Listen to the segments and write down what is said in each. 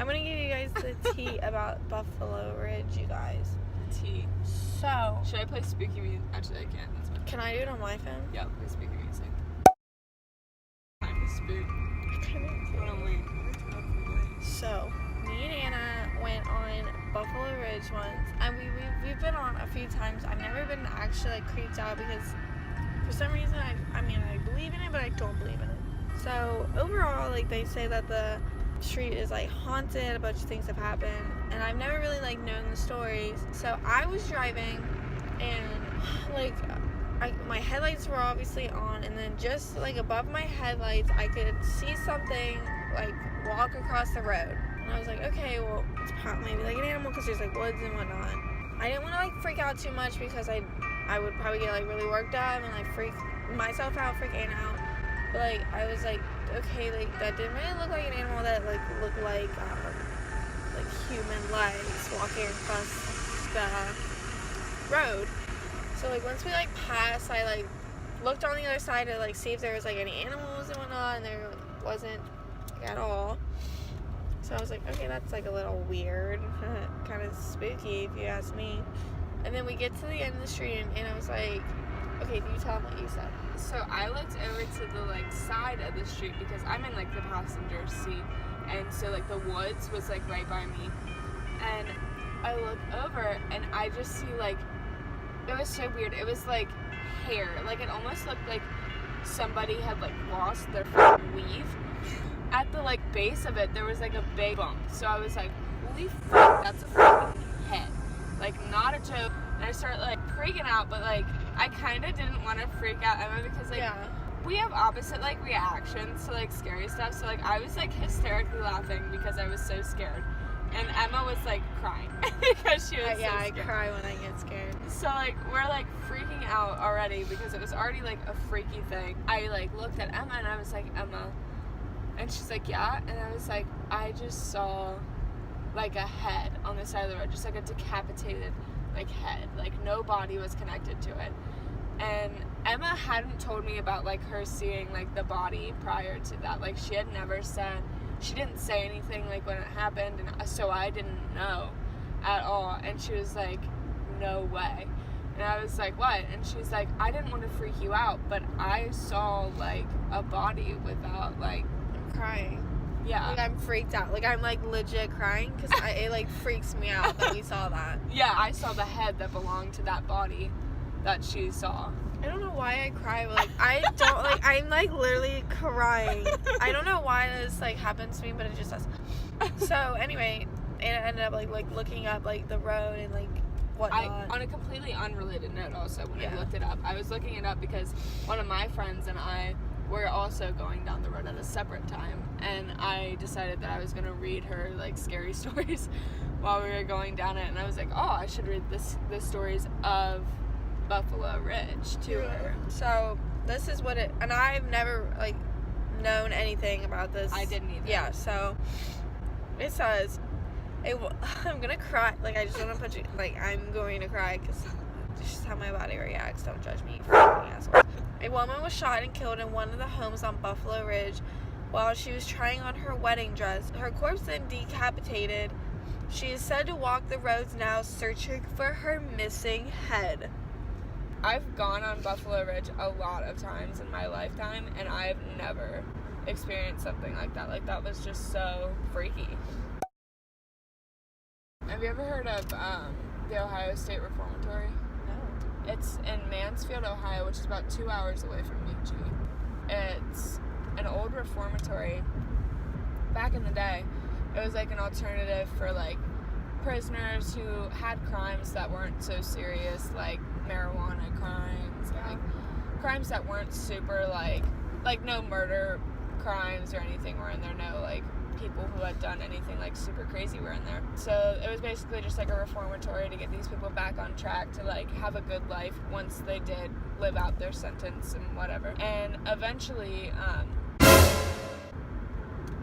I'm gonna give you guys the tea about Buffalo Ridge, you guys. Tea. So. Should I play spooky music? Actually, I can't. That's fine. Can I do it on my phone? Yeah, play spooky music. Time to spook. Hold on, wait. So, me and Anna went on Buffalo Ridge once, and we've been on a few times. I've never been actually like creeped out because for some reason I believe in it, but I don't believe in it. So overall, like, they say that the street is like haunted, a bunch of things have happened, and I've never really like known the stories. So I was driving, and like my headlights were obviously on, and then just like above my headlights I could see something like walk across the road, and I was like, okay, well, it's maybe like an animal because there's like woods and whatnot. I didn't want to like freak out too much because I would probably get like really worked up and like freak myself out, freak Anna out. But like I was like, okay, like that didn't really look like an animal. That like looked like human legs walking across the road. So like once we like passed, I like looked on the other side to like see if there was like any animals and whatnot, and there wasn't at all. So I was like, okay, that's like a little weird, kind of spooky if you ask me. And then we get to the end of the street, and I was like, okay, do you tell them what you said? So I looked over to the like side of the street because I'm in like the passenger seat, and so like the woods was like right by me, and I look over and I just see like, it was so weird. It was like hair, like it almost looked like somebody had like lost their weave. At the like base of it, there was like a big bump. So I was like, holy fuck, that's a fucking head. Like, not a joke. And I started like freaking out, but like I kind of didn't want to freak out Emma because like we have opposite like reactions to like scary stuff. So like I was like hysterically laughing because I was so scared, and Emma was like crying because she was so scared. I cry when I get scared. So like we're like freaking out already because it was already like a freaky thing. I like looked at Emma and I was like, Emma, and she's like, yeah, and I was like, I just saw like a head on the side of the road, just like a decapitated like head, like no body was connected to it. And Emma hadn't told me about like her seeing like the body prior to that. Like she had never said, she didn't say anything like when it happened, and so I didn't know at all. And she was like, no way. And I was like, what? And she's like, I didn't want to freak you out, but I saw like a body without like, I'm crying. Yeah. Like I'm freaked out. Like I'm like legit crying because it like freaks me out that we saw that. Yeah, I saw the head that belonged to that body that she saw. I don't know why I cry, but like I don't like, I'm like literally crying. I don't know why this like happens to me, but it just does. So anyway, Anna ended up like looking up like the road and like whatnot. On a completely unrelated note also, when I looked it up, I was looking it up because one of my friends and I were also going down the road at a separate time, and I decided that I was going to read her like scary stories while we were going down it, and I was like, oh, I should read the stories of Buffalo Ridge to her. So this is what it, and I've never like known anything about this. I didn't either. Yeah, so it says, I'm gonna cry, like I just want to put you, like I'm going to cry because it's just how my body reacts. Don't judge me, you fucking assholes. A woman was shot and killed in one of the homes on Buffalo Ridge while she was trying on her wedding dress. Her corpse then decapitated. She is said to walk the roads now searching for her missing head. I've gone on Buffalo Ridge a lot of times in my lifetime, and I've never experienced something like that. Like, that was just so freaky. Have you ever heard of the Ohio State Reformatory? No. It's in Mansfield, Ohio, which is about 2 hours away from UG. It's an old reformatory. Back in the day, it was like an alternative for like prisoners who had crimes that weren't so serious, like marijuana crimes, like crimes that weren't super like no murder crimes or anything were in there, no like people who had done anything like super crazy were in there. So it was basically just like a reformatory to get these people back on track to like have a good life once they did live out their sentence and whatever. And eventually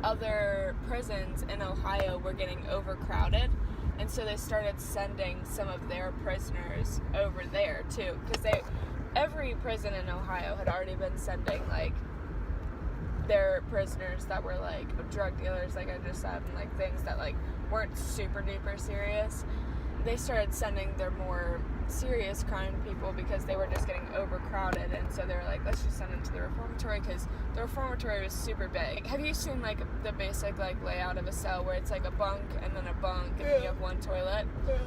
other prisons in Ohio were getting overcrowded, and so they started sending some of their prisoners over there too, because every prison in Ohio had already been sending like their prisoners that were like drug dealers, like I just said, and like things that like weren't super duper serious, they started sending their more serious crime people because they were just getting overcrowded, and so they were like, let's just send them to the reformatory, because the reformatory was super big. Have you seen like the basic like layout of a cell where it's like a bunk and then a bunk and then you have one toilet? Yeah.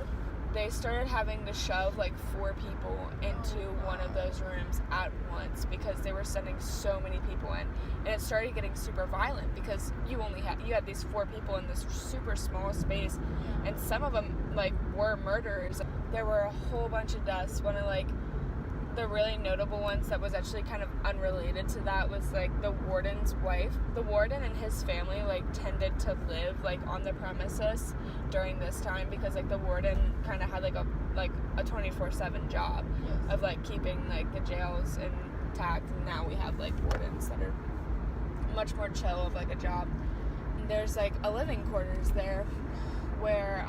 They started having to shove like 4 people into one of those rooms at once because they were sending so many people in, and it started getting super violent because you had these 4 people in this super small space, and some of them like were murderers. There were a whole bunch of deaths. One of like the really notable ones that was actually kind of unrelated to that was like the warden's wife. The warden and his family like tended to live like on the premises during this time because like the warden kind of had like a 24/7 job of like keeping like the jails intact, and now we have like wardens that are much more chill of like a job. And there's like a living quarters there where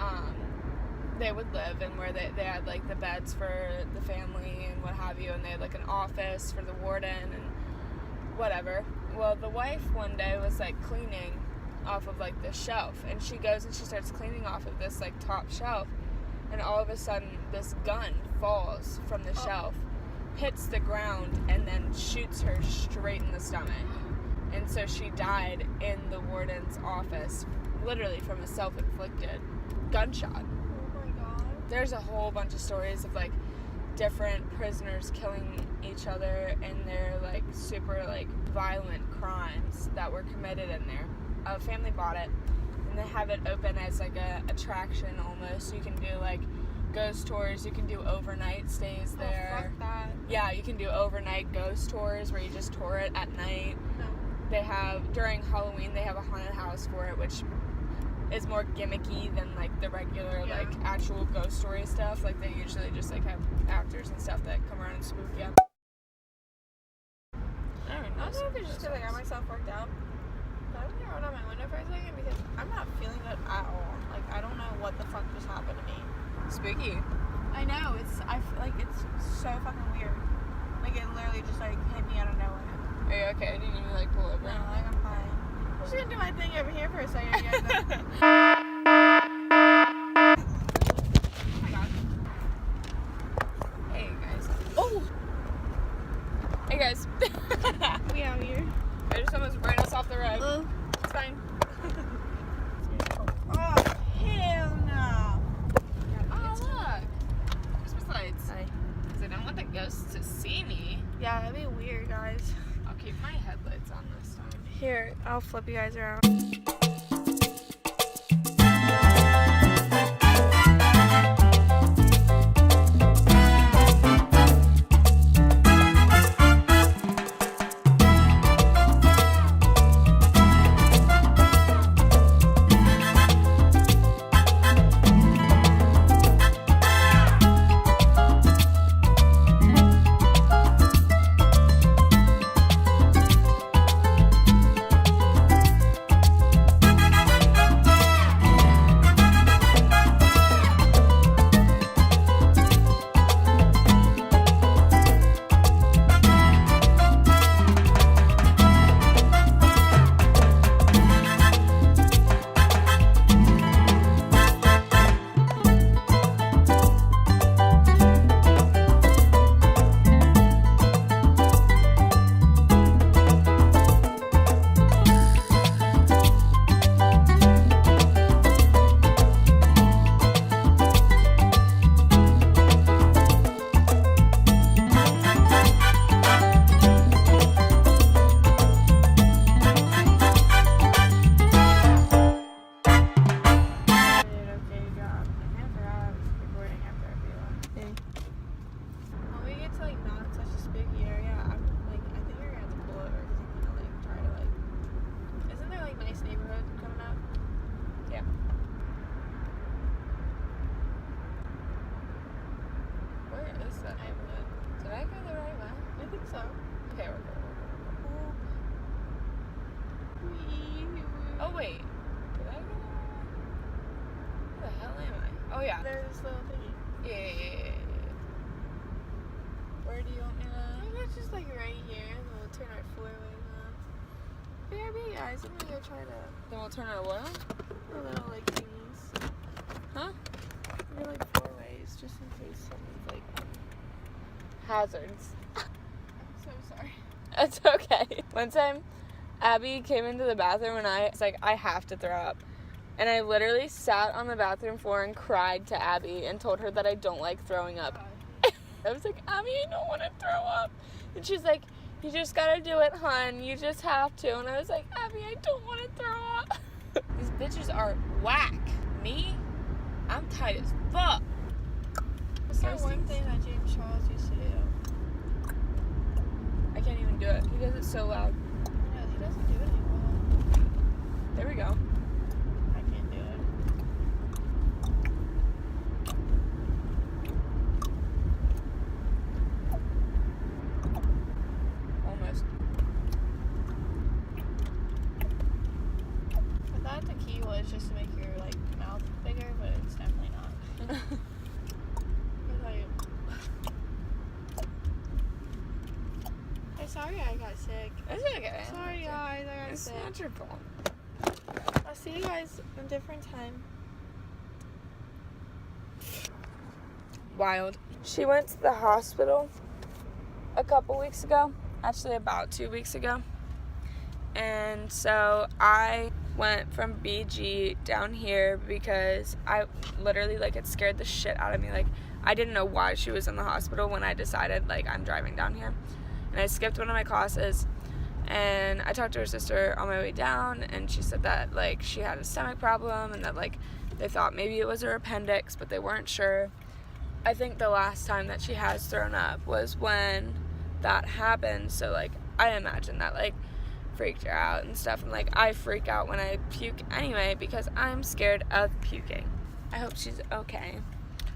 they would live, and where they had like the beds for the family and what have you, and they had like an office for the warden and whatever. Well, the wife one day was like cleaning off of like this shelf, and she goes and she starts cleaning off of this like top shelf, and all of a sudden this gun falls from the shelf, hits the ground, and then shoots her straight in the stomach. And so she died in the warden's office, literally from a self-inflicted gunshot. There's a whole bunch of stories of like different prisoners killing each other and their like super like violent crimes that were committed in there. A family bought it, and they have it open as like a attraction almost. So you can do like ghost tours, you can do overnight stays there. Oh, fuck that. Yeah, you can do overnight ghost tours where you just tour it at night. No. They have, during Halloween, they have a haunted house for it, which is more gimmicky than like the regular like actual ghost story stuff. Like they usually just like have actors and stuff that come around and spook you. I don't know if it's just because I got myself worked out. But I'm gonna roll down my window for a second because I'm not feeling it at all. Like I don't know what the fuck just happened to me. Spooky. I know, I feel like it's so fucking weird. Like it literally just like hit me out of nowhere. Are you okay? I didn't even like pull over. No, like I'm fine. I'm just gonna do my thing over here for a second, guys. Oh my god. Hey guys. Oh! Hey guys. We out here. I just almost ran us off the road. It's fine. Oh, hell no. Oh, look. Christmas lights. Hi. Because I don't want the ghosts to see me. Yeah, that'd be weird, guys. I'll keep my headlights on this time. Here, I'll flip you guys around. So, Okay, we're good. Oh, wait. Did I go? Where the hell am I? Oh, yeah. There's this little thingy. Yeah. Where do you want me to? I think it's just like right here, and we'll turn our four ways on. BRB, guys. I'm gonna go try to. Then we'll turn our oil. The little like thingies. Huh? They're like 4 ways, just in case someone's like. Hazards. I'm so sorry. It's okay. One time, Abby came into the bathroom and I was like, I have to throw up. And I literally sat on the bathroom floor and cried to Abby and told her that I don't like throwing up. I was like, Abby, I don't want to throw up. And she's like, you just gotta do it, hun. You just have to. And I was like, Abby, I don't want to throw up. These bitches are whack. Me, I'm tight as fuck. What's that one thing that James Charles used to do? I can't even do it. He does it so loud. No, he doesn't do it anymore. There we go. I can't do it. Almost. I thought the key was just to make your like mouth bigger, but it's definitely not. I'm sorry I got sick. It's okay. Sorry guys, I got It's sick. not your fault. I'll see you guys a different time. Wild. She went to the hospital a couple weeks ago. Actually, about 2 weeks ago. And so I went from BG down here because I literally, like, it scared the shit out of me. Like, I didn't know why she was in the hospital when I decided, like, I'm driving down here. And I skipped one of my classes. And I talked to her sister on my way down, and she said that, like, she had a stomach problem and that, like, they thought maybe it was her appendix, but they weren't sure. I think the last time that she has thrown up was when that happened. So, like, I imagine that, like, freaked her out and stuff. And, like, I freak out when I puke anyway because I'm scared of puking. I hope she's okay.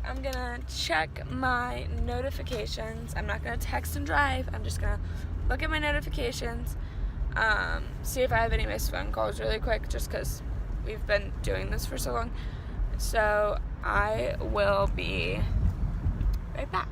I'm gonna check my notifications. I'm not gonna text and drive. I'm just gonna look at my notifications, see if I have any missed phone calls really quick, just because we've been doing this for so long. So I will be right back.